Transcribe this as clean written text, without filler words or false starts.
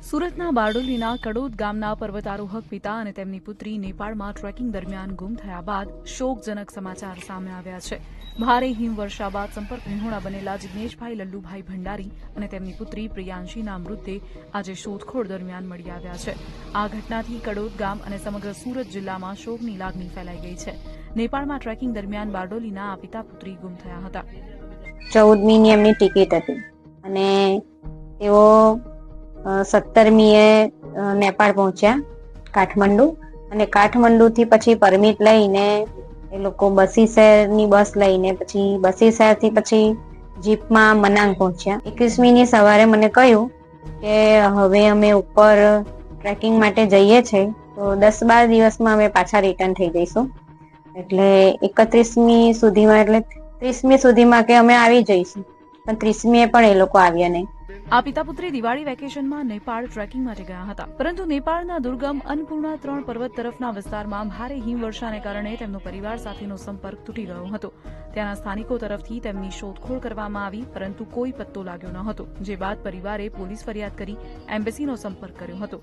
સુરતના બારડોલીના કડોદ ગામના પર્વતારોહક પિતા અને તેમની પુત્રી નેપાળમાં ટ્રેકિંગ દરમિયાન ગુમ થયા બાદ શોકજનક સમાચાર સામે આવ્યા છે। ભારે હિમવર્ષા બાદ સંપર્ક વિહોણા બનેલા જિગ્નેશભાઈ લલ્લુભાઈ ભંડારી અને તેમની પુત્રી પ્રિયાંશીના મૃતદેહ આજે શોધખોળ દરમિયાન મળી આવ્યા છે। આ ઘટનાથી કડોદ ગામ અને સમગ્ર સુરત જિલ્લામાં શોકની લાગણી ફેલાઈ ગઈ છે। નેપાળમાં ટ્રેકિંગ દરમિયાન બારડોલીના આ પિતા પુત્રી ગુમ થયા હતા। 14મીની એમની ટિકિટ હતી અને તેઓ 17મીએ નેપાળ પહોંચ્યા કાઠમંડુ અને કાઠમંડુથી પછી પરમિટ લઈને એ લોકો બસી શહેરની બસ લઈને પછી બસી શહેરથી પછી જીપમાં મનાંગ પહોંચ્યા। 21મીની સવારે મને કહ્યું કે હવે અમે ઉપર ટ્રેકિંગ માટે જઈએ છીએ તો 10-12 દિવસમાં અમે પાછા રિટર્ન થઈ જઈશું, એટલે 31મી સુધીમાં એટલે 30મી સુધીમાં કે અમે આવી જઈશું, પણ 30મીએ પણ એ લોકો આવ્યા નહીં। આ પિતા પુત્રી દિવાળી વેકેશનમાં નેપાળ ટ્રેકિંગ માટે ગયા હતા, પરંતુ નેપાળના દુર્ગમ અન્નપૂર્ણા 3 પર્વત તરફના વિસ્તારમાં ભારે હિમવર્ષાને કારણે તેમનો પરિવાર સાથેનો સંપર્ક તૂટી ગયો હતો। ત્યાંના સ્થાનિકો તરફથી તેમની શોધખોળ કરવામાં આવી, પરંતુ કોઈ પત્તો લાગ્યો ન હતો, જે બાદ પરિવારે પોલીસ ફરિયાદ કરી એમ્બેસીનો સંપર્ક કર્યો હતો।